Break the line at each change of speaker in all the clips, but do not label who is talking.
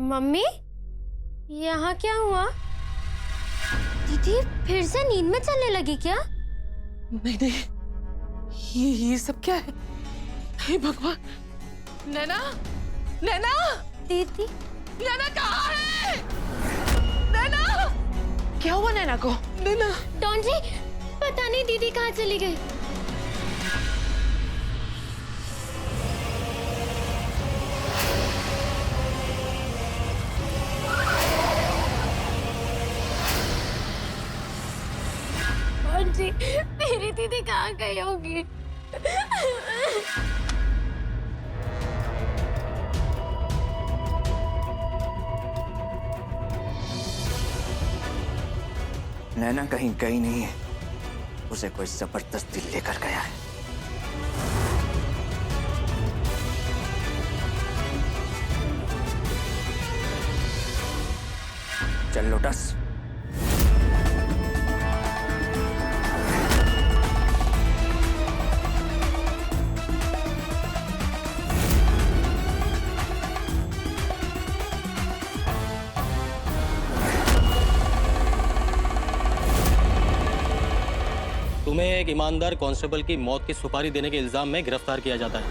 Mummy, यहाँ क्या हुआ? दीदी फिर से नींद में चलने लगी क्या?
नहीं नहीं, ये सब क्या है? हे भगवान! नैना, नैना,
दीदी
नैना कहाँ है? नैना, क्या हुआ नैना को? नैना,
डॉन जी, पता नहीं दीदी कहाँ चली गई। डॉन जी, मेरी दीदी कहाँ गई होगी?
नैना कहीं गई नहीं है, उसे कोई जबरदस्ती लेकर गया है। चल लोटस।
तुम्हें एक ईमानदार कांस्टेबल की मौत की सुपारी देने के इल्जाम में गिरफ्तार किया जाता है।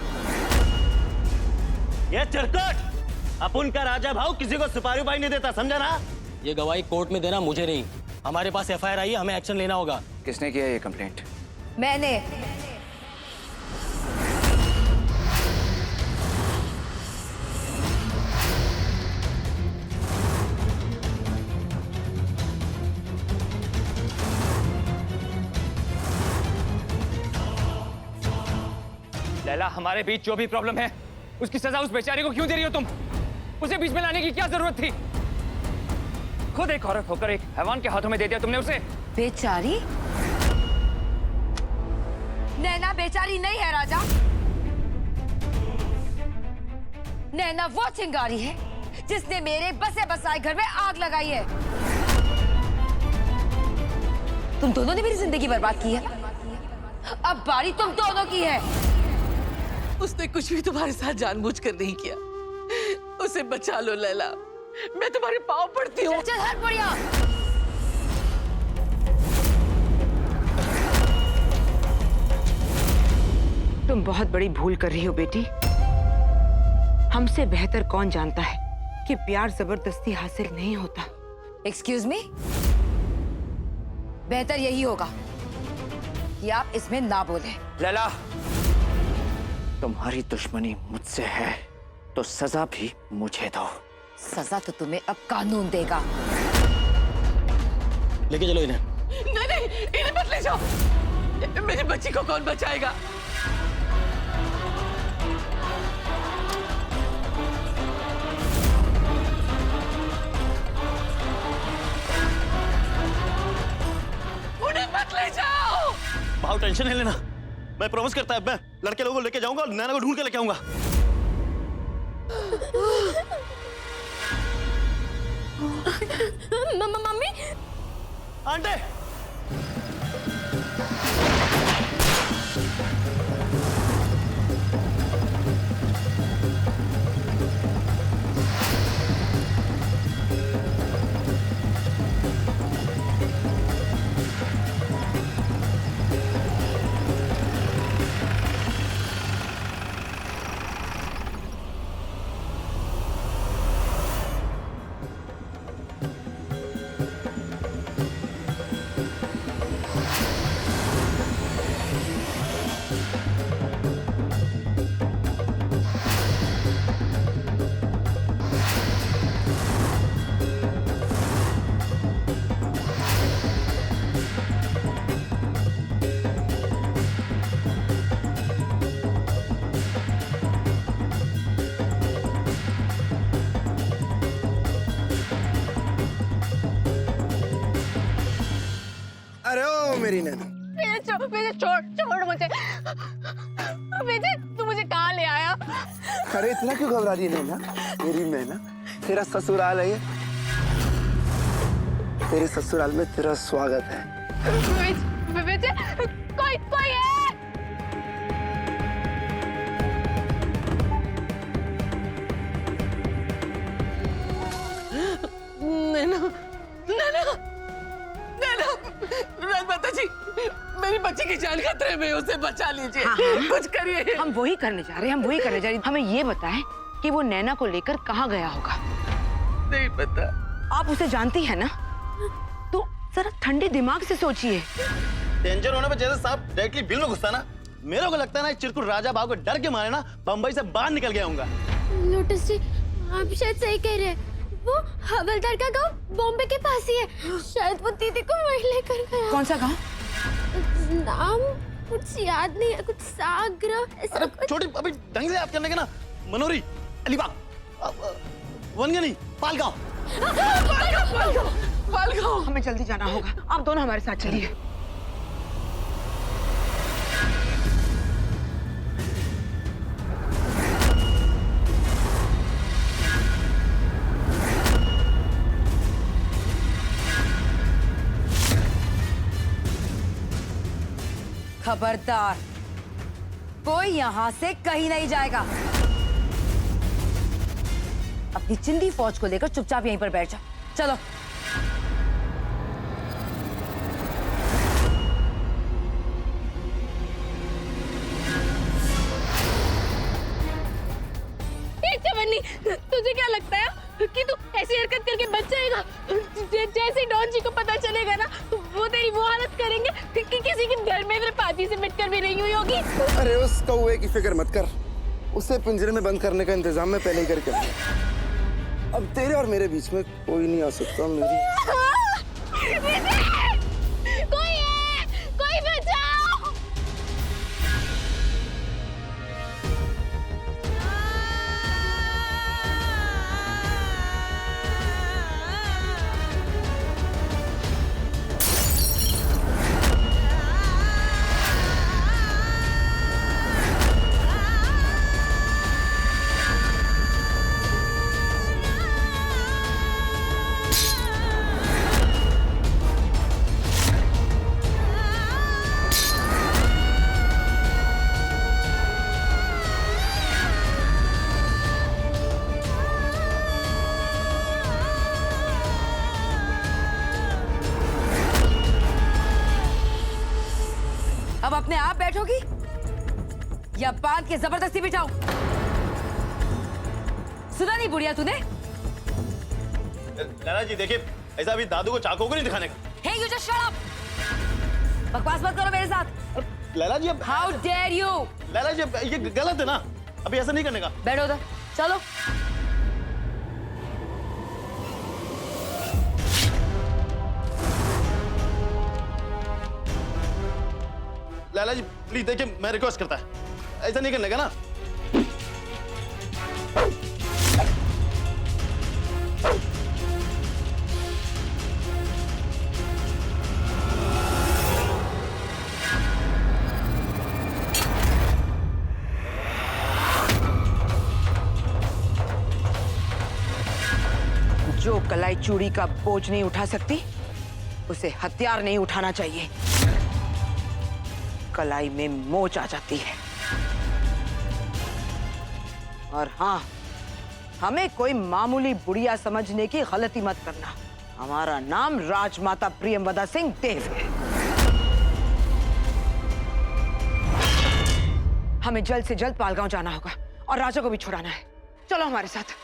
ये चिरकुट अपुन का राजा भाव किसी को सुपारी उपारी नहीं देता, समझा ना?
ये गवाही कोर्ट में देना मुझे नहीं, हमारे पास एफआईआर आई है, हमें एक्शन लेना होगा।
किसने किया ये कंप्लेंट?
मैंने।
लैला, हमारे बीच जो भी प्रॉब्लम है उसकी सजा उस बेचारी को क्यों दे रही हो तुम? उसे बीच में लाने की क्या जरूरत थी? खुद एक औरत होकर एक हैवान के हाथों में दे दिया तुमने उसे।
बेचारी? नैना बेचारी नहीं है राजा। नैना वो चिंगारी है जिसने मेरे बसे बसाए घर में आग लगाई है। तुम दोनों ने मेरी जिंदगी बर्बाद की है, अब बारी तुम दोनों की है।
उसने कुछ भी तुम्हारे साथ जानबूझकर नहीं किया। उसे बचा लो लैला, मैं तुम्हारे पाँव पड़ती हूँ।
चल हट बुढ़िया।
तुम बहुत बड़ी भूल कर रही हो बेटी। हमसे बेहतर कौन जानता है कि प्यार जबरदस्ती हासिल नहीं होता।
एक्सक्यूज मी, बेहतर यही होगा कि आप इसमें ना बोले।
लैला, तुम्हारी दुश्मनी मुझसे है तो सजा भी मुझे दो।
सजा तो तुम्हें अब कानून देगा।
लेके चलो इन्हें।
नहीं नहीं, इन्हें मत ले जाओ। मेरी बच्ची को कौन बचाएगा? उन्हें मत ले जाओ।
भाव टेंशन नहीं लेना, मैं प्रॉमिस करता है मैं लड़के लोगों को लेके जाऊंगा और नैना को ढूंढ के लेके आऊंगा।
मम्मी,
आंटे,
मेरी नैना।
छोड़ मुझे। तू मुझे कहाँ ले आया?
अरे इतना क्यों घबरा रही है नैना? मेरी नैना, तेरा ससुराल है ये। तेरे ससुराल में तेरा स्वागत है।
कोई है?
नैना नैना नैना राजमाता जी, मेरी बच्ची की जान खतरे में, उसे बचा लीजिए।
हाँ।
कुछ करिए।
हम वही करने जा रहे हैं। हमें ये बताएं कि वो नैना को लेकर कहाँ गया होगा।
नहीं पता।
आप उसे जानती है ना, तो जरा ठंडे दिमाग से सोचिए।
डेंजर होने पे जैसे सांप डायरेक्टली बिल में घुसता ना, मेरे को लगता है ना चिरकुट राजा भाव को डर के मारे ना बंबई से बाहर निकल गया होगा।
लोटस जी, आप शायद सही कह रहे हैं। वो हवलदार का गांव बॉम्बे के पास ही है। शायद वो दीदी को वहीं लेकर गया।
कौन सा गाँव?
नाम कुछ याद नहीं है, कुछ सागरा ऐसा
अरे
कुछ।
छोटी अभी ढंग से याद करने के ना, मनोरी, अलीबाग, वनगनी, पालगांव।
पालगांव।
हमें जल्दी जाना होगा, आप दोनों हमारे साथ चलिए।
खबरदार, कोई यहां से कहीं नहीं जाएगा। अपनी चिंदी फौज को लेकर चुपचाप यहीं पर बैठ जाओ। चलो।
चवन्नी, तुझे क्या लगता है कि तू ऐसी हरकत करके बच जाएगा? जैसे डॉन जी को पता चलेगा ना, वो तेरी वो हालत करेंगे कि किसी के घर में पाती से मिटकर भी नहीं हुई होगी।
अरे उस कौवे की फिक्र मत कर, उसे पिंजरे में बंद करने का इंतजाम मैं पहले ही करके आया। अब तेरे और मेरे बीच में कोई नहीं आ सकता। मेरी
कोई है, कोई बचाओ।
अब अपने आप बैठोगी या बांध के जबरदस्ती बिठाऊं? सुना नहीं बुढ़िया तूने?
लैला जी देखिए, ऐसा अभी दादू को चाकू को नहीं दिखाने का।
Hey, you just shut up! बकवास मत करो मेरे साथ।
लैला जी अब
How dare you!
लैला जी अब ये गलत है ना, अभी ऐसा नहीं करने का।
बैठो उधर, चलो।
लैला जी प्लीज देखिए, मैं रिक्वेस्ट करता है, ऐसा नहीं करने का ना।
जो कलाई चूड़ी का बोझ नहीं उठा सकती, उसे हथियार नहीं उठाना चाहिए। कलाई में मोच आ जाती है। और हाँ, हमें कोई मामूली बुढ़िया समझने की गलती मत करना। हमारा नाम राजमाता प्रियंवदा सिंह देव है। हमें जल्द से जल्द पालगांव जाना होगा और राजा को भी छुड़ाना है। चलो हमारे साथ।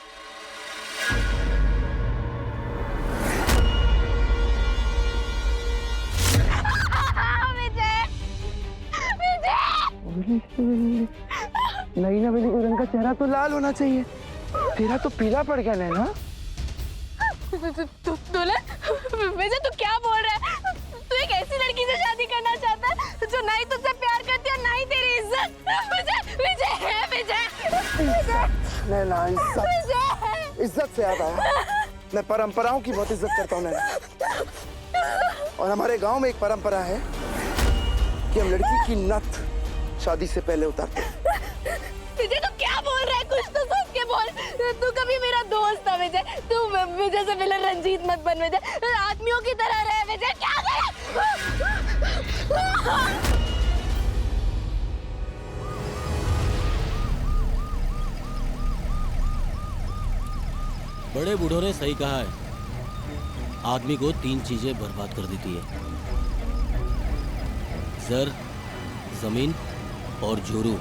नैना बेटी को रंग का चेहरा तो लाल होना चाहिए, तेरा तो पीला पड़ गया नैना।
दुल्हन, विजय तू क्या बोल रहा है? तू एक ऐसी लड़की से शादी करना चाहता है जो ना ही तुझसे प्यार करती है और ना ही तेरी इज्जत। विजय, विजय है विजय।
नैना इज्जत से याद आया, मैं परंपराओं की बहुत इज्जत करता हूँ नैना। और हमारे गांव में एक परंपरा है कि हम लड़की की नथ शादी से पहले उतारते हैं।
विजय तू क्या बोल रहा है? कुछ तो सोच के बोल। तू कभी मेरा दोस्त था विजय। तू विजय से मिलकर रंजीत मत बन विजय। आदमियों की तरह रहे विजय। क्या
बड़े बूढ़ों ने सही कहा है, आदमी को 3 चीजें बर्बाद कर देती है, जर, जमीन और जोरू।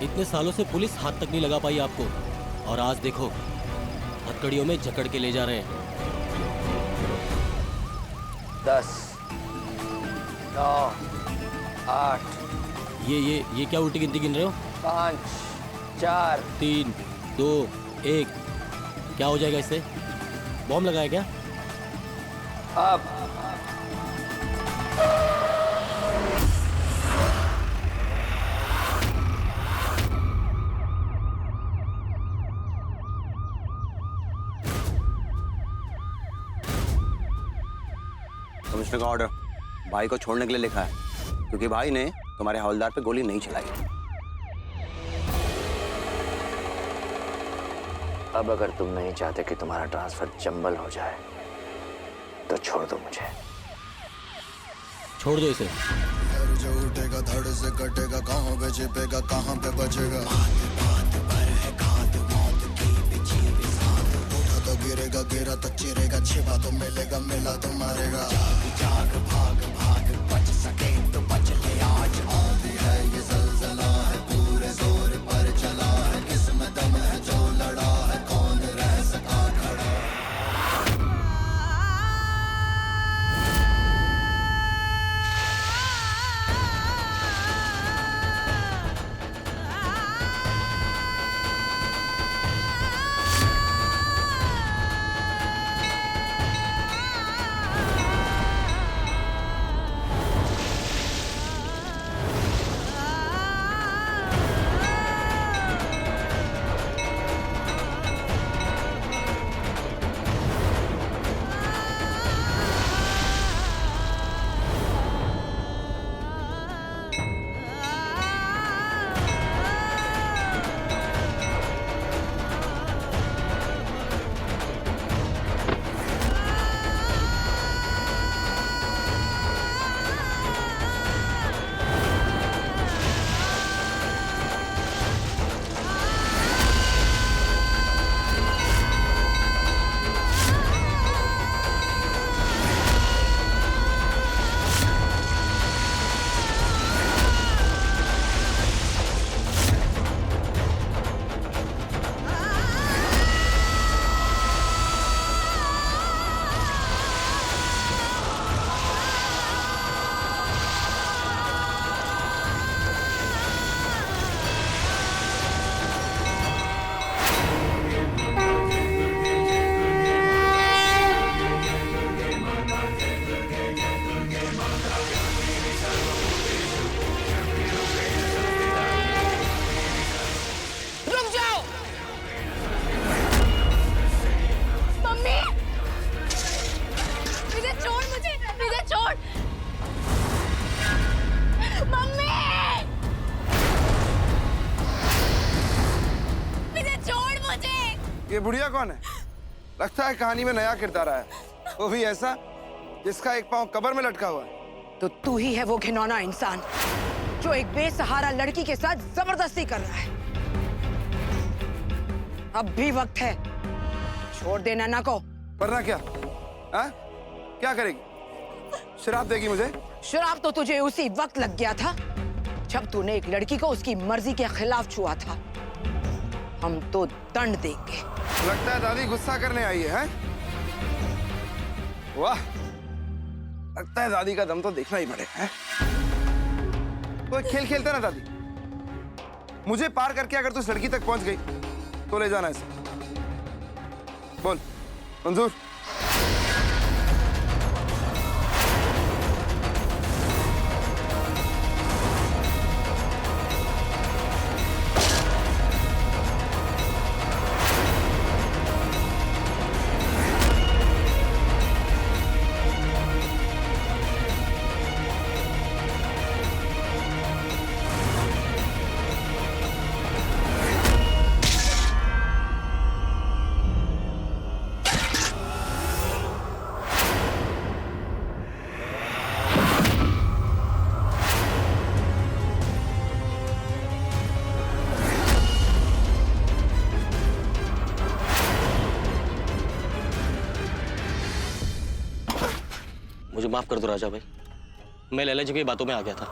इतने सालों से पुलिस हाथ तक नहीं लगा पाई आपको, और आज देखो हथकड़ियों में जकड़ के ले जा रहे हैं।
10, 9, 8,
ये क्या उल्टी गिनती गिन रहे हो?
5, 4,
3, 2, 1। क्या हो जाएगा इससे? बॉम्ब लगाया क्या?
अब
कमिश्नर का ऑर्डर भाई को छोड़ने के लिए लिखा है, क्योंकि भाई ने तुम्हारे हवलदार पे गोली नहीं चलाई।
अब अगर तुम नहीं चाहते कि तुम्हारा ट्रांसफर चंबल हो जाए तो छोड़ दो मुझे।
छोड़ दो इसे।
जो उठेगा धड़ से कटेगा, कहाँ पे छिपेगा, कहाँ पे बचेगा। उठा तो गिरेगा, गिरा तो चिरेगा, छिपा तो मिलेगा, मिला तो मारेगा। जाग भाग भाग, बच सके तो बच ले आज। आंधी है ये ज़लज़ला है, पूरे जोर पर चला है। किस्मत दम है जो लड़ा है, कौन रह सका खड़ा। ये बुढ़िया कौन है? लगता है कहानी में नया किरदार आया, वो भी ऐसा जिसका एक पांव कब्र में लटका हुआ है।
तो तू ही है वो घिनौना इंसान जो एक बेसहारा लड़की के साथ जबरदस्ती कर रहा है। अब भी वक्त है, छोड़ दे नैना को।
वरना क्या? हाँ? क्या करेगी? शराब देगी मुझे?
शराब तो तुझे उसी वक्त लग गया था जब तूने एक लड़की को उसकी मर्जी के खिलाफ छुआ था। हम तो दंड देंगे।
लगता है दादी गुस्सा करने आई है, हैं? वाह, लगता है दादी का दम तो देखना ही पड़ेगा, हैं? कोई खेल खेलता ना दादी, मुझे पार करके अगर तू उस लड़की तक पहुंच गई तो ले जाना इसे। बोल, मंजूर?
मुझे माफ कर दो राजा भाई, मैं लैला जी की बातों में आ गया था।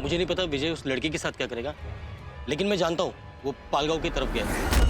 मुझे नहीं पता विजय उस लड़की के साथ क्या करेगा, लेकिन मैं जानता हूँ वो पालगांव की तरफ गया है।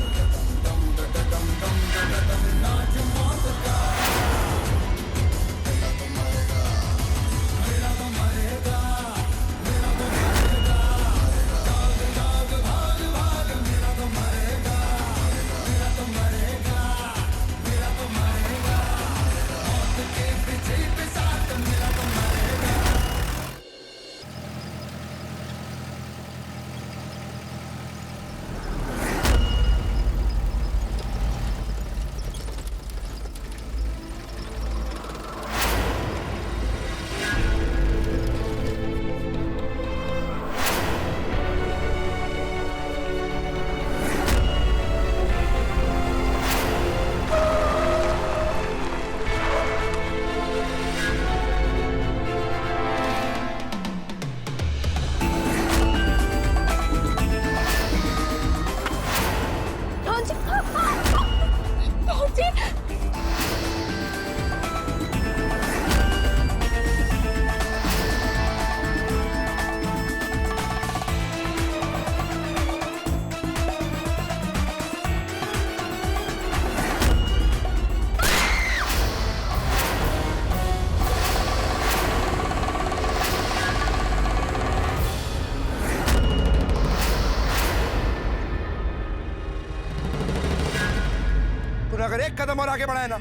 अगर एक कदम और आगे बढ़ाए ना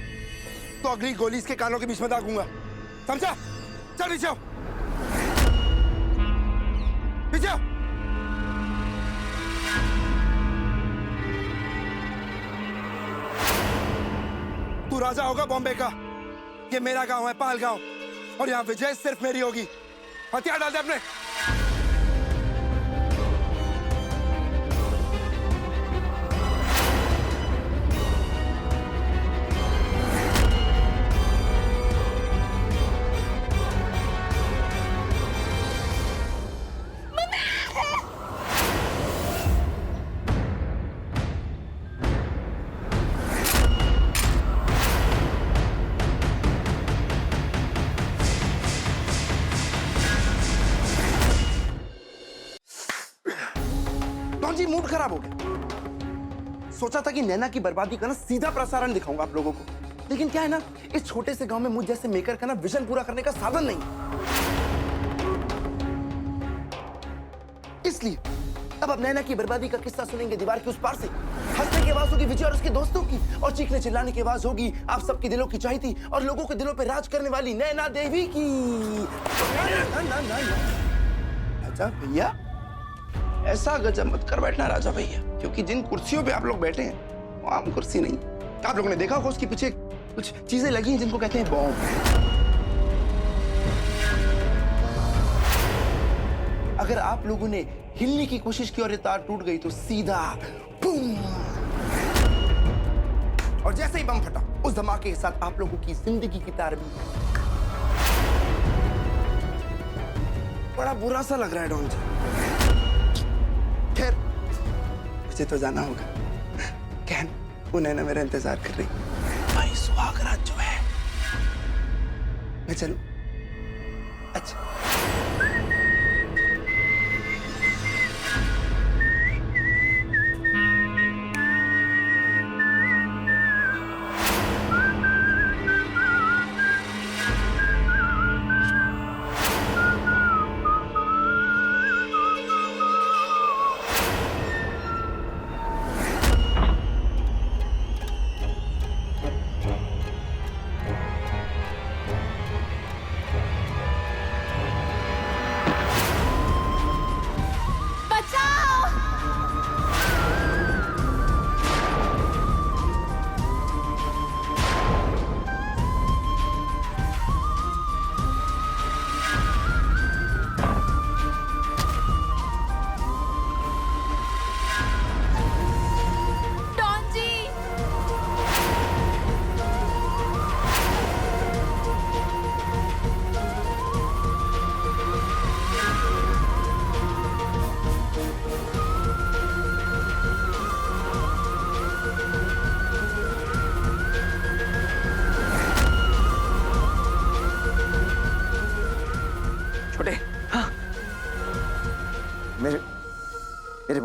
तो अगली गोली इसके कानों के बीच में दागूंगा, समझा? चल पीछे आओ, पीछे आओ। तू राजा होगा बॉम्बे का, ये मेरा गांव है पालगांव, और यहाँ विजय सिर्फ मेरी होगी। हथियार डाल दे अपने। जी मूड खराब हो गया। सोचा था कि नैना की बर्बादी का ना सीधा प्रसारण दिखाऊंगा आप लोगों को, लेकिन क्या है ना, इस छोटे से गांव में मुझ जैसे मेकर का ना विजन पूरा करने का साधन नहीं, इसलिए अब नैना की बर्बादी का किस्सा सुनेंगे दीवार के उस पार से। हंसने की आवाज होगी विजय और उसके दोस्तों की, और चीखने चिल्लाने की आवाज होगी आप सबके दिलों की चाहती और लोगों के दिलों पे राज करने वाली नैना देवी की। अच्छा भैया, ऐसा गजब मत कर बैठना राजा भैया, क्योंकि जिन कुर्सियों पे आप लोग बैठे हैं वो आम कुर्सी नहीं। आप लोगों ने देखा होगा उसके पीछे कुछ चीजें लगी हैं जिनको कहते हैं बॉम्ब। अगर आप लोगों ने हिलने की कोशिश की और ये तार टूट गई तो सीधा बूम, और जैसे ही बम फटा उस धमाके के साथ आप लोगों की जिंदगी की तार भी। बड़ा बुरा सा लग रहा है डॉन जी। खैर मुझे तो जाना होगा, कहन वो नैना मेरा इंतजार कर रही। भाई सुहागरात जो है, मैं चलूं? अच्छा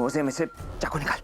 दरवाजे में से चाकू निकाल।